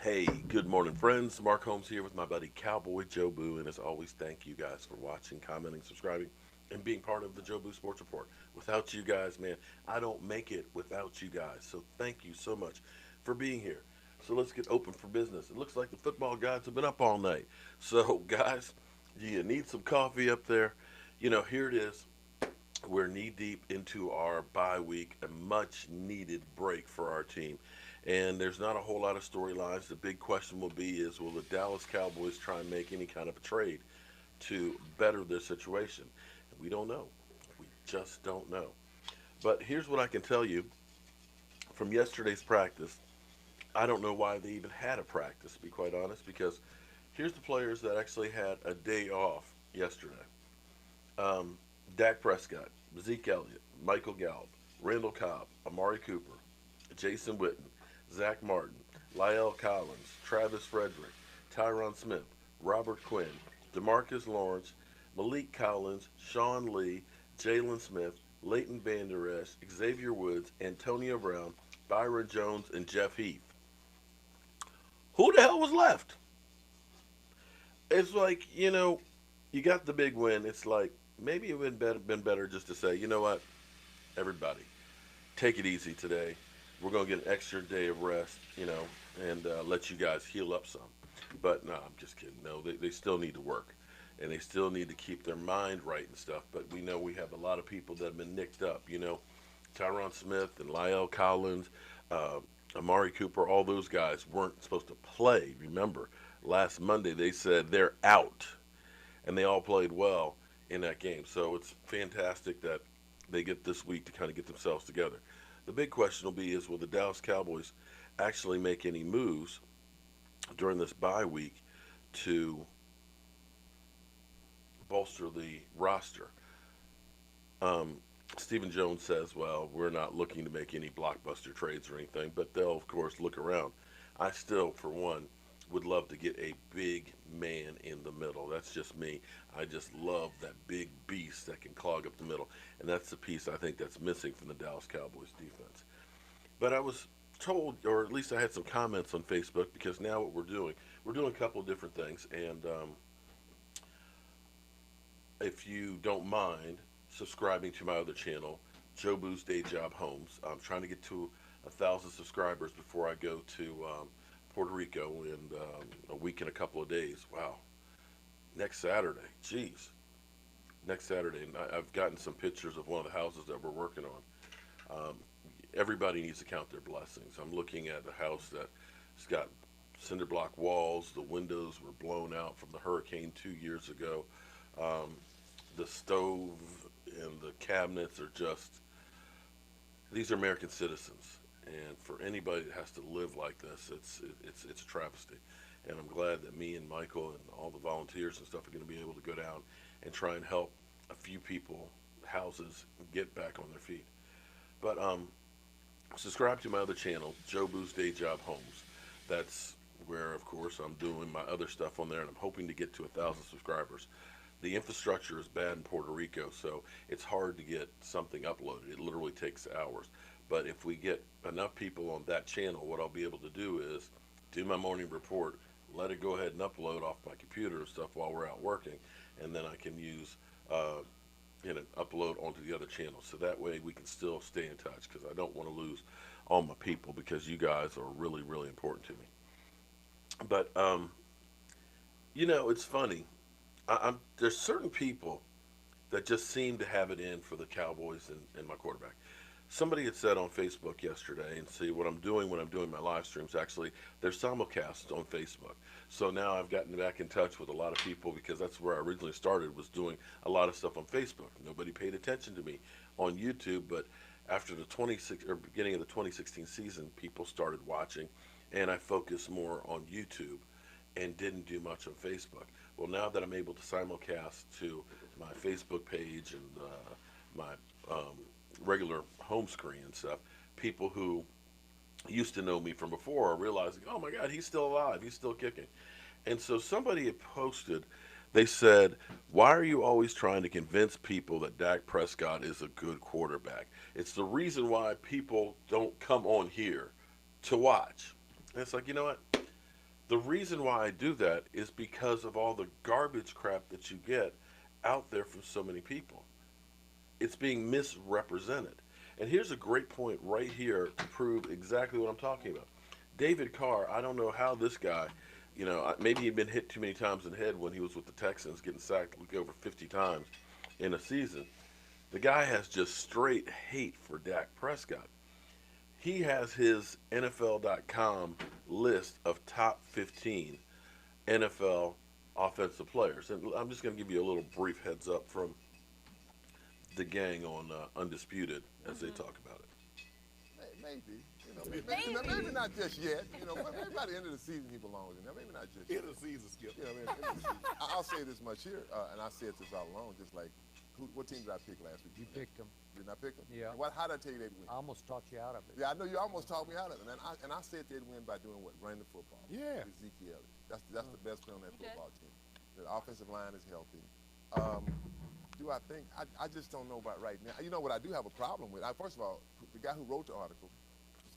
Hey, good morning, friends. Mark Holmes here with my buddy Cowboy Joe Boo, and as always, thank you guys for watching, commenting, subscribing, and being part of the Joe Boo Sports Report. Without you guys, man, I don't make it without you guys. So thank you so much for being here. So let's get open for business. It looks like the football gods have been up all night. So, guys, do you need some coffee up there? Here it is. We're knee deep into our bye week, a much needed break for our team. And there's not a whole lot of storylines. The big question will be is will the Dallas Cowboys try and make any kind of a trade to better their situation? We don't know. We just don't know. But here's what I can tell you from yesterday's practice. I don't know why they even had a practice, to be quite honest, because here's the players that actually had a day off yesterday. Um, Dak Prescott, Zeke Elliott, Michael Gallup, Randall Cobb, Amari Cooper, Jason Witten, Zach Martin, Lyle Collins, Travis Frederick, Tyron Smith, Robert Quinn, Demarcus Lawrence, Malik Collins, Sean Lee, Jalen Smith, Leighton Vander Esch, Xavier Woods, Antonio Brown, Byron Jones, and Jeff Heath. Who the hell was left? It's like, you got the big win. It's like maybe it would have been better just to say, you know what, everybody, take it easy today. We're going to get an extra day of rest, and let you guys heal up some. But no, I'm just kidding. No, they still need to work. And they still need to keep their mind right and stuff. But we know we have a lot of people that have been nicked up. Tyron Smith and Lyle Collins, uh, Amari Cooper, all those guys weren't supposed to play. Remember, last Monday they said they're out. And they all played well in that game. So it's fantastic that they get this week to kind of get themselves together. The big question will be is will the Dallas Cowboys actually make any moves during this bye week to bolster the roster? Um, Stephen Jones says, well, we're not looking to make any blockbuster trades or anything, but they'll, of course, look around. I still, for one, would love to get a big man in the middle. That's just me. I just love that big beast that can clog up the middle. And that's the piece I think that's missing from the Dallas Cowboys defense. But I was told, or at least I had some comments on Facebook, because now what we're doing a couple of different things. And if you don't mind subscribing to my other channel, Joe Boo's Day Job Homes, I'm trying to get to 1,000 subscribers before I go to Puerto Rico in a week and a couple of days. Wow. Next Saturday. Jeez. Next Saturday. And I've gotten some pictures of one of the houses that we're working on. Everybody needs to count their blessings. I'm looking at a house that's got cinder block walls. The windows were blown out from the hurricane 2 years ago. Um, the stove and the cabinets are just, these are American citizens. And for anybody that has to live like this, it's a travesty. And I'm glad that me and Michael and all the volunteers and stuff are going to be able to go down and try and help a few people, houses, get back on their feet. But subscribe to my other channel, Joe Boo's Day Job Homes. That's where, of course, I'm doing my other stuff on there, and I'm hoping to get to 1,000 subscribers. The infrastructure is bad in Puerto Rico, so it's hard to get something uploaded. It literally takes hours. But if we get enough people on that channel, what I'll be able to do is do my morning report, let it go ahead and upload off my computer and stuff while we're out working, and then I can use upload onto the other channels. So that way we can still stay in touch, because I don't want to lose all my people, because you guys are really, really important to me. But it's funny. There's certain people that just seem to have it in for the Cowboys and my quarterback. Somebody had said on Facebook yesterday, and see what I'm doing when I'm doing my live streams, actually, they're simulcasts on Facebook. So now I've gotten back in touch with a lot of people, because that's where I originally started, was doing a lot of stuff on Facebook. Nobody paid attention to me on YouTube, but after the 26 or beginning of the 2016 season, people started watching, and I focused more on YouTube and didn't do much on Facebook. Well, now that I'm able to simulcast to my Facebook page and my regular home screen and stuff, people who used to know me from before are realizing, oh my God, he's still alive, he's still kicking. And so somebody had posted, they said, why are you always trying to convince people that Dak Prescott is a good quarterback? It's the reason why people don't come on here to watch. And it's like, you know what? The reason why I do that is because of all the garbage crap that you get out there from so many people. It's being misrepresented. And here's a great point right here to prove exactly what I'm talking about. David Carr, I don't know how this guy, maybe he'd been hit too many times in the head when he was with the Texans, getting sacked like over 50 times in a season. The guy has just straight hate for Dak Prescott. He has his NFL.com list of top 15 NFL offensive players. And I'm just going to give you a little brief heads up from the gang on Undisputed as they talk about it. Maybe. Maybe not just yet. Maybe by the end of the season he belongs in there. Maybe not just yet. End of the season, Skip. I'll say this much here, and I said this all along, just like, what team did I pick last week? You picked them. Didn't I pick them? Yeah. How did I tell you they'd win? I almost talked you out of it. Yeah, I know you almost talked me out of it. And I said they'd win by doing what? Running the football. Yeah. Ezekiel Elliott. That's the best player on that football team. The offensive line is healthy. Do I think? I just don't know about right now. You know what I do have a problem with? First of all, the guy who wrote the article,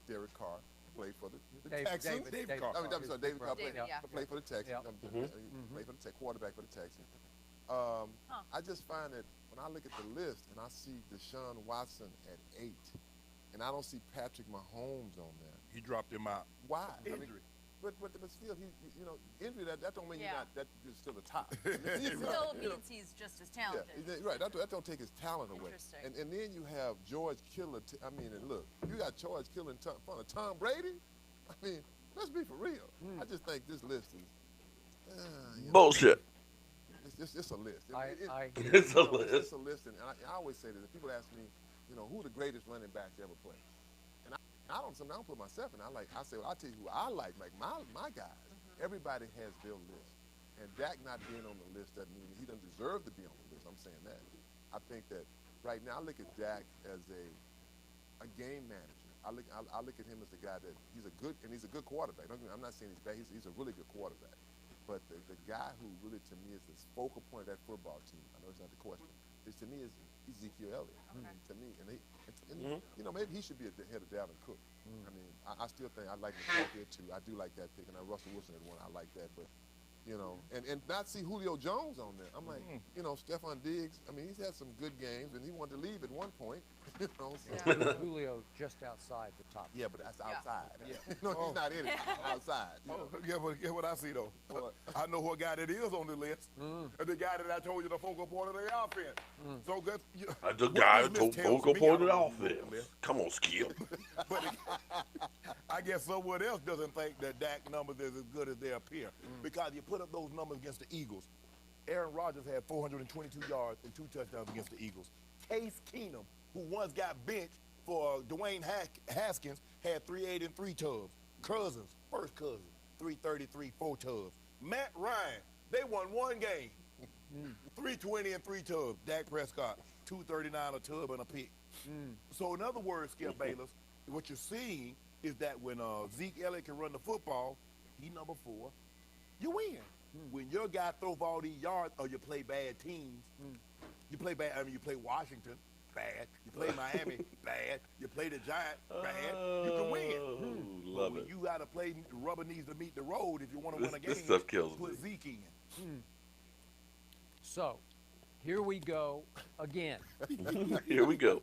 David Carr, played for the Texans. David Carr. David Carr played for the Texans. Played for the quarterback for the Texans. I just find that when I look at the list and I see Deshaun Watson at 8, and I don't see Patrick Mahomes on there. He dropped him out. Why? Injury. But still, injury, that don't mean that you're still the top. Still means he's just as talented. Yeah, right. That don't take his talent away. Interesting. And then you have George Kittle. And look, you got George Kittle in front of Tom Brady. I mean, let's be for real. I just think this list is Bullshit. It's a list. It's a list. It's a list, and I always say this. If people ask me, who the greatest running backs ever played, and I don't put myself in. I say, well, I'll tell you who I like my guys. Everybody has their list, and Dak not being on the list doesn't mean he doesn't deserve to be on the list. I'm saying that. I think that right now I look at Dak as a game manager. I look at him as the guy that he's a good quarterback. I'm not saying he's bad. He's a really good quarterback. But the guy who really, to me, is the focal point of that football team, I know it's not the question, to me is Ezekiel Elliott. To me. And maybe he should be at the head of Dalvin Cook. I mean, I still think I like McCarthy too. I do like that pick, and Russell Wilson at one. I like that. But, and not see Julio Jones on there. I'm like, Stephon Diggs, I mean, he's had some good games, and he wanted to leave at one point. Julio just outside the top. Yeah, but that's outside. Yeah. He's not in it. Outside. Get what I see, though. I know what guy that is on the list. The guy that I told you the focal point of the offense. So good. The guy who focal point of the offense. Come on, Skip. But I guess someone else doesn't think that Dak numbers is as good as they appear. Because you put up those numbers against the Eagles. Aaron Rodgers had 422 yards and 2 touchdowns against the Eagles. Case Keenum, who once got benched for Dwayne Haskins, had 380 and 3 tubs. Cousins, first cousin, 333, 4 tubs. Matt Ryan, they won one game. 320 and 3 tubs. Dak Prescott, 239 a tub and a pick. So in other words, Skip Bayless, what you're seeing is that when Zeke Elliott can run the football, he number 4, you win. When your guy throws all these yards, or you play bad teams, you play Washington, bad. You play Miami, bad. You play the Giants, bad. You can win. Love but it. You got to play, the rubber needs to meet the road if you want to win a game. This stuff kills me. Put Zeke in. So, here we go again. Here we go.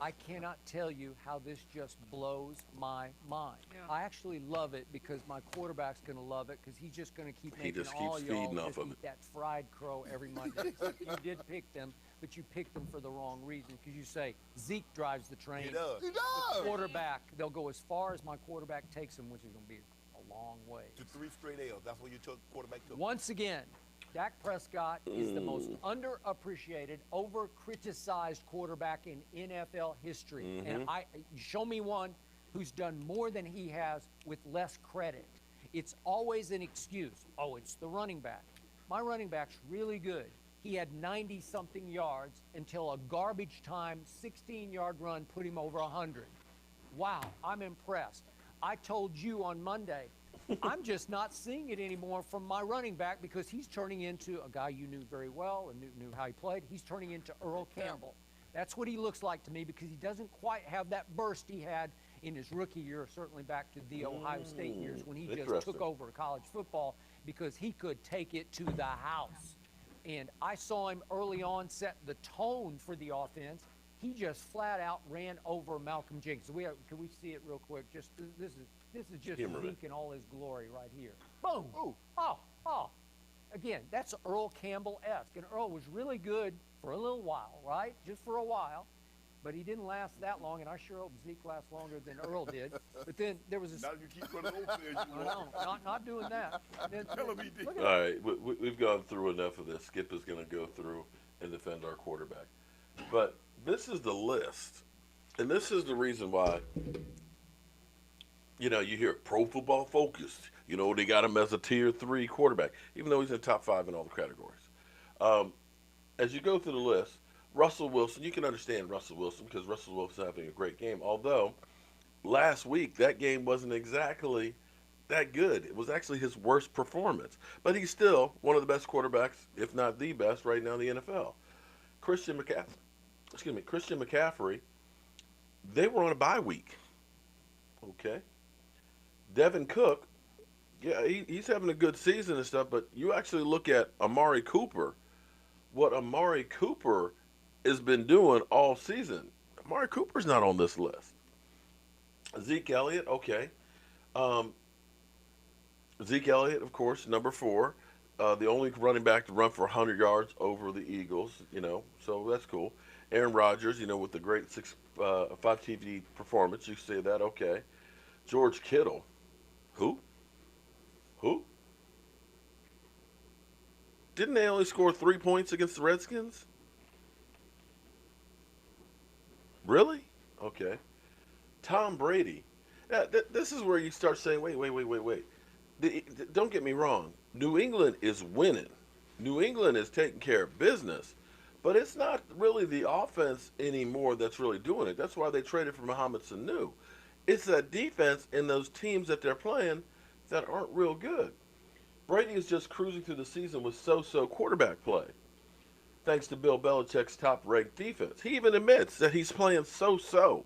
I cannot tell you how this just blows my mind. Yeah. I actually love it because my quarterback's going to love it because he's just going to keep making just all keeps y'all feeding off just of eat it. that fried crow every Monday. You did pick them, but you picked them for the wrong reason because you say Zeke drives the train. He does. He does. Quarterback, they'll go as far as my quarterback takes them, which is going to be a long way. To 3 straight L's. That's what you took quarterback to. Once again, Dak Prescott is the most underappreciated, over-criticized quarterback in NFL history. And show me one who's done more than he has with less credit. It's always an excuse. Oh, it's the running back. My running back's really good. He had 90-something yards until a garbage time 16-yard run put him over 100. Wow, I'm impressed. I told you on Monday, I'm just not seeing it anymore from my running back because he's turning into a guy you knew very well and knew how he played. He's turning into Earl Campbell. That's what he looks like to me because he doesn't quite have that burst he had in his rookie year, certainly back to the Ohio State years when he just Interesting. took over college football because he could take it to the house. And I saw him early on set the tone for the offense. He just flat out ran over Malcolm Jenkins. Can we see it real quick? Just this is just Humor Zeke it. in all his glory right here. Boom. Ooh. Oh. Again, that's Earl Campbell-esque. And Earl was really good for a little while, right? Just for a while. But he didn't last that long, and I sure hope Zeke lasts longer than Earl did. But then there was a... Now you keep running over there. You No, not doing that. Then, Tell him he did. look All at right, we've gone through enough of this. Skip is going to go through and defend our quarterback. But this is the list, and this is the reason why, you hear Pro Football Focus. They got him as a Tier 3 quarterback, even though he's in the top 5 in all the categories. As you go through the list, Russell Wilson, you can understand Russell Wilson because Russell Wilson's having a great game. Although, last week, that game wasn't exactly that good. It was actually his worst performance. But he's still one of the best quarterbacks, if not the best, right now in the NFL. Christian McCaffrey, they were on a bye week. Okay. Devin Cook, yeah, he's having a good season and stuff, but you actually look at Amari Cooper, what Amari Cooper has been doing all season. Amari Cooper's not on this list. Zeke Elliott, okay. Zeke Elliott, of course, number 4. The only running back to run for 100 yards over the Eagles, so that's cool. Aaron Rodgers, with the great 5 TD performance, you say that, okay. George Kittle, who? Didn't they only score 3 points against the Redskins? Really? Okay. Tom Brady. Now, this is where you start saying, wait. Don't get me wrong. New England is winning. New England is taking care of business. But it's not really the offense anymore that's really doing it. That's why they traded for Mohamed Sanu. It's that defense and those teams that they're playing that aren't real good. Brady is just cruising through the season with so-so quarterback play, thanks to Bill Belichick's top-ranked defense. He even admits that he's playing so-so.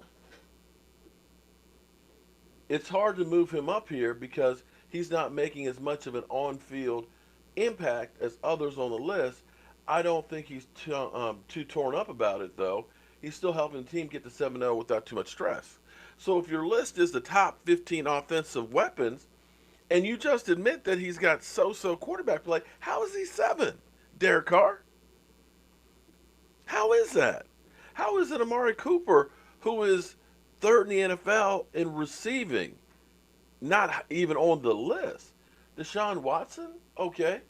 It's hard to move him up here because he's not making as much of an on-field impact as others on the list. I don't think he's too torn up about it, though. He's still helping the team get to 7-0 without too much stress. So if your list is the top 15 offensive weapons, and you just admit that he's got so-so quarterback play, how is he 7, Derek Carr? How is that? How is it Amari Cooper, who is 3rd in the NFL in receiving, not even on the list? Deshaun Watson? Okay.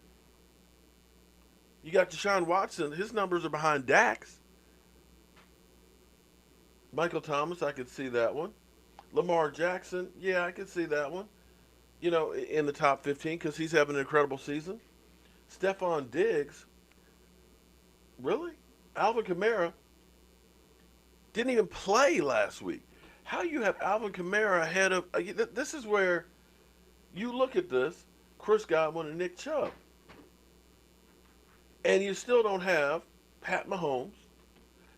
You got Deshaun Watson. His numbers are behind Dak's. Michael Thomas, I could see that one. Lamar Jackson, yeah, I could see that one. In the top 15 because he's having an incredible season. Stephon Diggs, really? Alvin Kamara didn't even play last week. How you have Alvin Kamara ahead of... This is where you look at this, Chris Godwin and Nick Chubb. And you still don't have Pat Mahomes.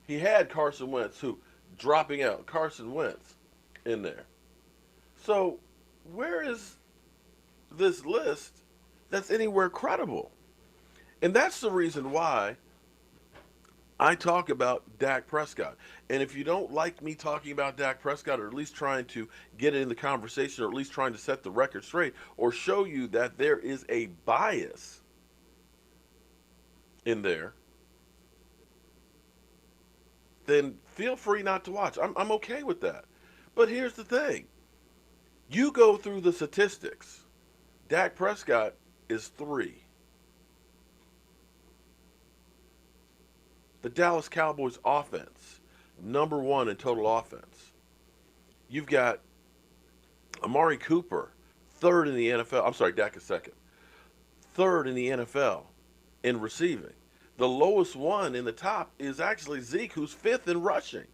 He had Carson Wentz, who dropping out. Carson Wentz in there. So where is this list that's anywhere credible? And that's the reason why I talk about Dak Prescott. And if you don't like me talking about Dak Prescott, or at least trying to get it in the conversation, or at least trying to set the record straight, or show you that there is a bias in there, then feel free not to watch. I'm okay with that. But here's the thing. You go through the statistics. Dak Prescott is 3. The Dallas Cowboys offense, number 1 in total offense. You've got Amari Cooper, 3rd in the NFL. I'm sorry, Dak is 2nd. 3rd in the NFL in receiving. The lowest one in the top is actually Zeke, who's 5th in rushing.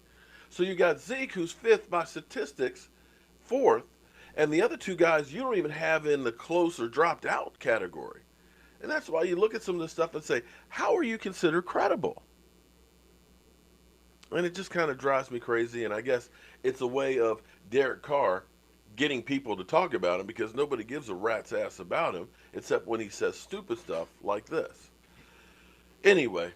So you got Zeke, who's 5th by statistics, 4th, and the other 2 guys you don't even have in the close or dropped out category. And that's why you look at some of this stuff and say, how are you considered credible? And it just kind of drives me crazy, and I guess it's a way of Derek Carr getting people to talk about him because nobody gives a rat's ass about him except when he says stupid stuff like this. Anyway,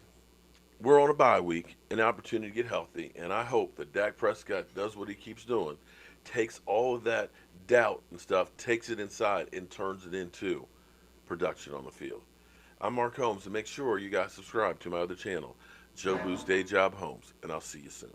we're on a bye week, an opportunity to get healthy, and I hope that Dak Prescott does what he keeps doing, takes all of that doubt and stuff, takes it inside, and turns it into production on the field. I'm Mark Holmes, and make sure you guys subscribe to my other channel, Joe Boo's Day Job Homes, and I'll see you soon.